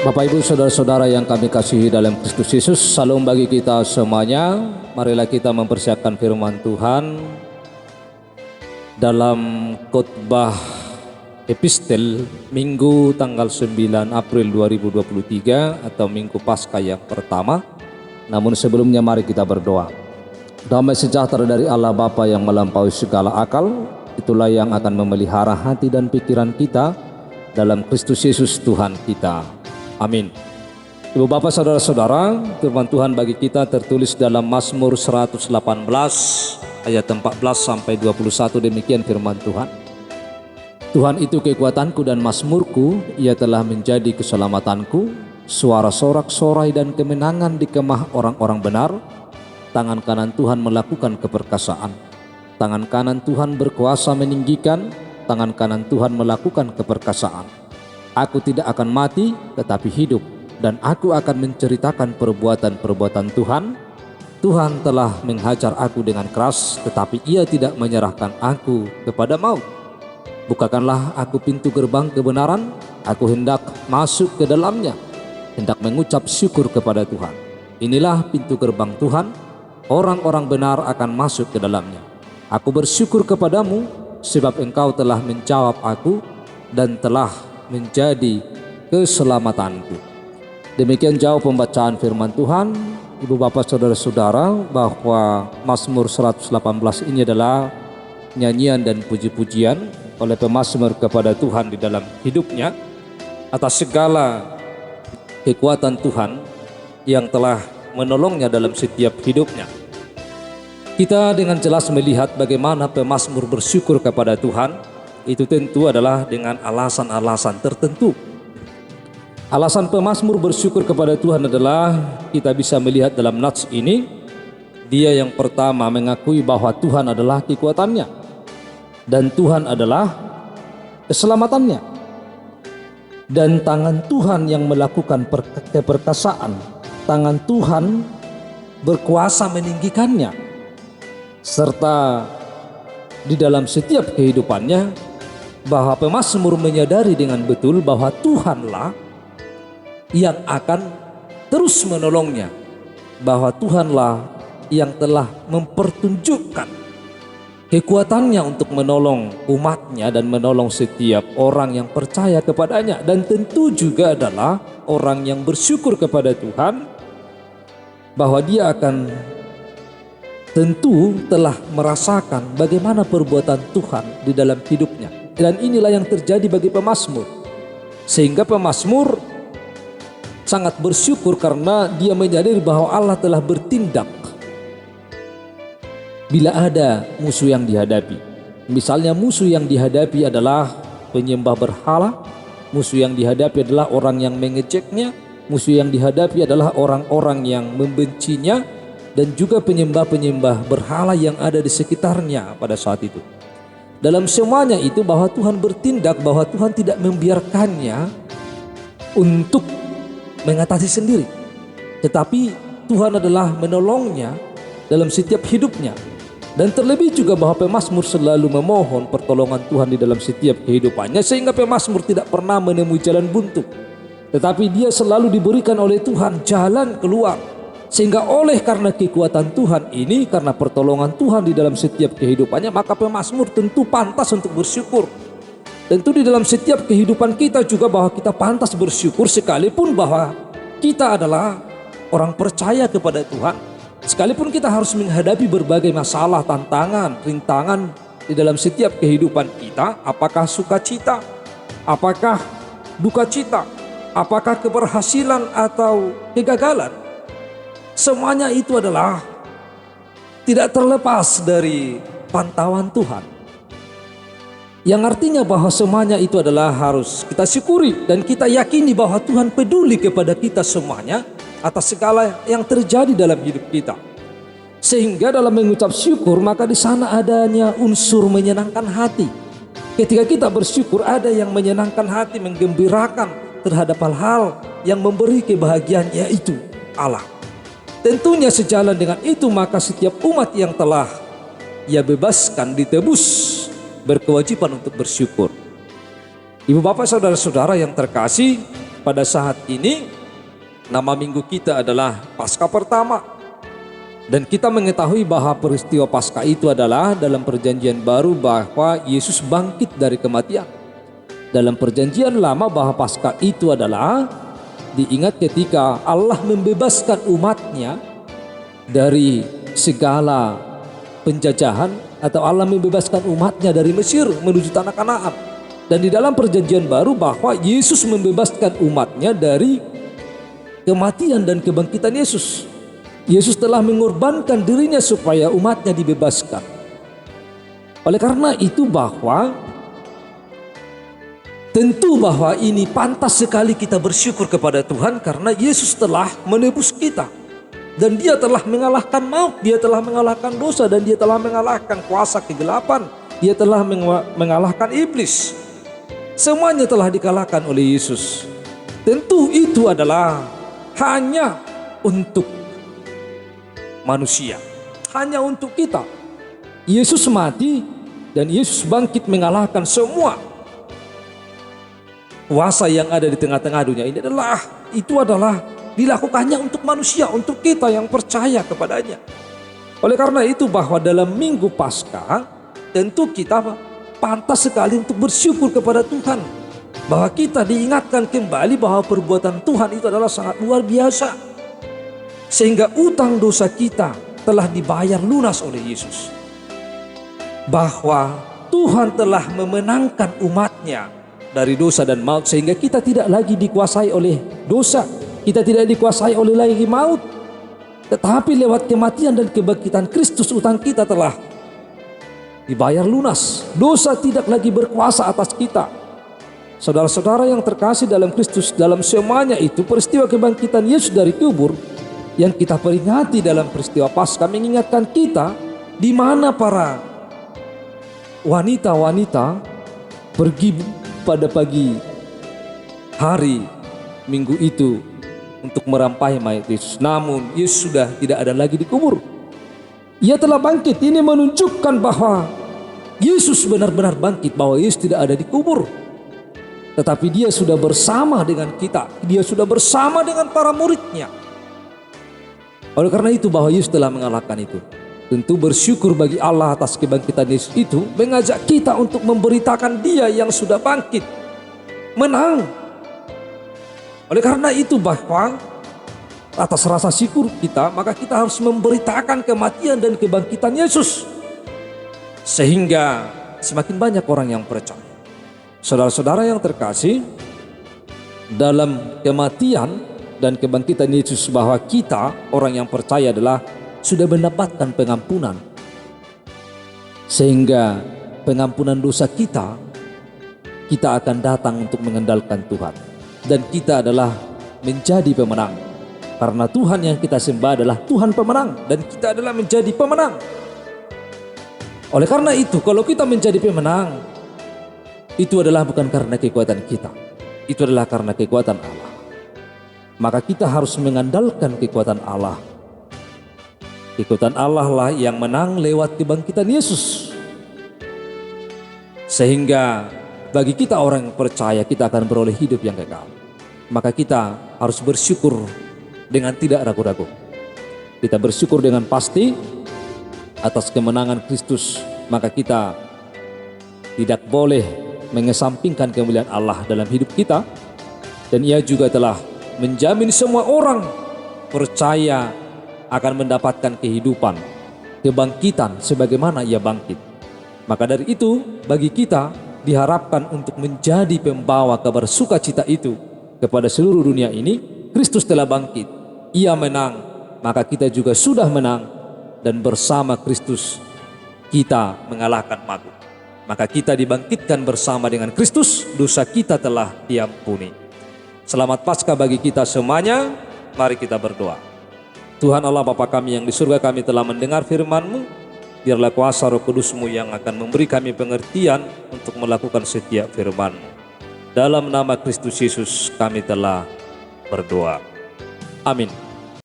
Bapak Ibu saudara-saudara yang kami kasihi dalam Kristus Yesus, salam bagi kita semuanya. Marilah kita mempersiapkan firman Tuhan dalam khotbah epistel Minggu tanggal 9 April 2023 atau Minggu Paskah yang pertama. Namun sebelumnya mari kita berdoa. Damai sejahtera dari Allah Bapa yang melampaui segala akal, itulah yang akan memelihara hati dan pikiran kita dalam Kristus Yesus Tuhan kita. Amin. Ibu bapak saudara-saudara, firman Tuhan bagi kita tertulis dalam Mazmur 118 ayat 14 sampai 21. Demikian firman Tuhan. Tuhan itu kekuatanku dan mazmurku, ia telah menjadi keselamatanku. Suara sorak-sorai dan kemenangan di kemah orang-orang benar. Tangan kanan Tuhan melakukan keperkasaan. Tangan kanan Tuhan berkuasa meninggikan. Tangan kanan Tuhan melakukan keperkasaan. Aku tidak akan mati tetapi hidup, dan aku akan menceritakan perbuatan-perbuatan Tuhan. Tuhan telah menghajar aku dengan keras, tetapi ia tidak menyerahkan aku kepada maut. Bukakanlah aku pintu gerbang kebenaran, aku hendak masuk ke dalamnya, hendak mengucap syukur kepada Tuhan. Inilah pintu gerbang Tuhan, orang-orang benar akan masuk ke dalamnya. Aku bersyukur kepadamu, sebab engkau telah menjawab aku dan telah menjadi keselamatanku. Demikian jauh pembacaan firman Tuhan. Ibu bapak saudara-saudara, bahwa Mazmur 118 ini adalah nyanyian dan puji-pujian oleh pemazmur kepada Tuhan di dalam hidupnya atas segala kekuatan Tuhan yang telah menolongnya dalam setiap hidupnya. Kita dengan jelas melihat bagaimana pemazmur bersyukur kepada Tuhan. Itu tentu adalah dengan alasan-alasan tertentu. Alasan pemazmur bersyukur kepada Tuhan adalah kita bisa melihat dalam nats ini. Dia yang pertama mengakui bahwa Tuhan adalah kekuatannya dan Tuhan adalah keselamatannya, dan tangan Tuhan yang melakukan keperkasaan. Tangan Tuhan berkuasa meninggikannya, serta di dalam setiap kehidupannya bahwa pemazmur menyadari dengan betul bahwa Tuhanlah yang akan terus menolongnya, bahwa Tuhanlah yang telah mempertunjukkan kekuatannya untuk menolong umatnya dan menolong setiap orang yang percaya kepadanya, dan tentu juga adalah orang yang bersyukur kepada Tuhan bahwa dia akan tentu telah merasakan bagaimana perbuatan Tuhan di dalam hidupnya. Dan inilah yang terjadi bagi pemazmur. Sehingga pemazmur sangat bersyukur karena dia menyadari bahwa Allah telah bertindak bila ada musuh yang dihadapi. Misalnya musuh yang dihadapi adalah penyembah berhala, musuh yang dihadapi adalah orang yang mengejeknya, musuh yang dihadapi adalah orang-orang yang membencinya, dan juga penyembah-penyembah berhala yang ada di sekitarnya pada saat itu. Dalam semuanya itu bahwa Tuhan bertindak, bahwa Tuhan tidak membiarkannya untuk mengatasi sendiri, tetapi Tuhan adalah menolongnya dalam setiap hidupnya. Dan terlebih juga bahwa pemazmur selalu memohon pertolongan Tuhan di dalam setiap kehidupannya, sehingga pemazmur tidak pernah menemui jalan buntu, tetapi dia selalu diberikan oleh Tuhan jalan keluar. Sehingga oleh karena kekuatan Tuhan ini, karena pertolongan Tuhan di dalam setiap kehidupannya, maka pemazmur tentu pantas untuk bersyukur. Tentu di dalam setiap kehidupan kita juga bahwa kita pantas bersyukur, sekalipun bahwa kita adalah orang percaya kepada Tuhan, sekalipun kita harus menghadapi berbagai masalah, tantangan, rintangan di dalam setiap kehidupan kita. Apakah sukacita, apakah duka cita, apakah keberhasilan atau kegagalan, semuanya itu adalah tidak terlepas dari pantauan Tuhan. Yang artinya bahwa semuanya itu adalah harus kita syukuri dan kita yakini bahwa Tuhan peduli kepada kita semuanya atas segala yang terjadi dalam hidup kita. Sehingga dalam mengucap syukur, maka di sana adanya unsur menyenangkan hati. Ketika kita bersyukur, ada yang menyenangkan hati, menggembirakan terhadap hal-hal yang memberi kebahagiaan, yaitu Allah. Tentunya sejalan dengan itu, maka setiap umat yang telah Ia bebaskan, ditebus, berkewajiban untuk bersyukur. Ibu bapak saudara-saudara yang terkasih, pada saat ini nama minggu kita adalah Paskah pertama. Dan kita mengetahui bahwa peristiwa Paskah itu adalah dalam perjanjian baru bahwa Yesus bangkit dari kematian. Dalam perjanjian lama bahwa Paskah itu adalah diingat ketika Allah membebaskan umatnya dari segala penjajahan, atau Allah membebaskan umatnya dari Mesir menuju tanah Kanaan. Dan di dalam perjanjian baru bahwa Yesus membebaskan umatnya dari kematian dan kebangkitan Yesus. Yesus telah mengorbankan dirinya supaya umatnya dibebaskan. Oleh karena itu bahwa tentu bahwa ini pantas sekali kita bersyukur kepada Tuhan karena Yesus telah menebus kita. Dan dia telah mengalahkan maut, dia telah mengalahkan dosa, dan dia telah mengalahkan kuasa kegelapan. Dia telah mengalahkan iblis. Semuanya telah dikalahkan oleh Yesus. Tentu itu adalah hanya untuk manusia, hanya untuk kita. Yesus mati dan Yesus bangkit mengalahkan semua kuasa yang ada di tengah-tengah dunia ini. Itu adalah dilakukannya untuk manusia, untuk kita yang percaya kepadanya. Oleh karena itu bahwa dalam minggu Paskah tentu kita pantas sekali untuk bersyukur kepada Tuhan, bahwa kita diingatkan kembali bahwa perbuatan Tuhan itu adalah sangat luar biasa, sehingga utang dosa kita telah dibayar lunas oleh Yesus, bahwa Tuhan telah memenangkan umatnya dari dosa dan maut, sehingga kita tidak lagi dikuasai oleh dosa, kita tidak dikuasai oleh lagi maut, tetapi lewat kematian dan kebangkitan Kristus utang kita telah dibayar lunas. Dosa tidak lagi berkuasa atas kita. Saudara-saudara yang terkasih dalam Kristus, dalam semuanya itu peristiwa kebangkitan Yesus dari kubur yang kita peringati dalam peristiwa Paskah mengingatkan kita di mana para wanita-wanita pergi pada pagi hari minggu itu untuk merampahi mayat Yesus. Namun Yesus sudah tidak ada lagi di kubur. Ia telah bangkit. Ini menunjukkan bahwa Yesus benar-benar bangkit, bahwa Yesus tidak ada di kubur, tetapi dia sudah bersama dengan kita. Dia sudah bersama dengan para muridnya. Oleh karena itu bahwa Yesus telah mengalahkan itu. Tentu bersyukur bagi Allah atas kebangkitan Yesus itu, mengajak kita untuk memberitakan dia yang sudah bangkit, menang. Oleh karena itu bahwa atas rasa syukur kita, maka kita harus memberitakan kematian dan kebangkitan Yesus, sehingga semakin banyak orang yang percaya. Saudara-saudara yang terkasih, dalam kematian dan kebangkitan Yesus bahwa kita orang yang percaya adalah sudah mendapatkan pengampunan, sehingga pengampunan dosa kita akan datang untuk mengandalkan Tuhan. Dan kita adalah menjadi pemenang. Karena Tuhan yang kita sembah adalah Tuhan pemenang. Dan kita adalah menjadi pemenang. Oleh karena itu, kalau kita menjadi pemenang, itu adalah bukan karena kekuatan kita. Itu adalah karena kekuatan Allah. Maka kita harus mengandalkan kekuatan Allah. Kekuatan Allah lah yang menang lewat kebangkitan Yesus. Sehingga bagi kita orang yang percaya, kita akan beroleh hidup yang kekal. Maka kita harus bersyukur dengan tidak ragu-ragu. Kita bersyukur dengan pasti atas kemenangan Kristus. Maka kita tidak boleh mengesampingkan kemuliaan Allah dalam hidup kita. Dan ia juga telah menjamin semua orang percaya akan mendapatkan kehidupan, kebangkitan sebagaimana ia bangkit. Maka dari itu bagi kita diharapkan untuk menjadi pembawa kabar sukacita itu kepada seluruh dunia ini. Kristus telah bangkit, ia menang, maka kita juga sudah menang, dan bersama Kristus kita mengalahkan maut. Maka kita dibangkitkan bersama dengan Kristus, dosa kita telah diampuni. Selamat Paskah bagi kita semuanya. Mari kita berdoa. Tuhan Allah Bapa kami yang di surga, kami telah mendengar firman-Mu. Biarlah kuasa Roh Kudus-Mu yang akan memberi kami pengertian untuk melakukan setiap firman-Mu. Dalam nama Kristus Yesus kami telah berdoa. Amin.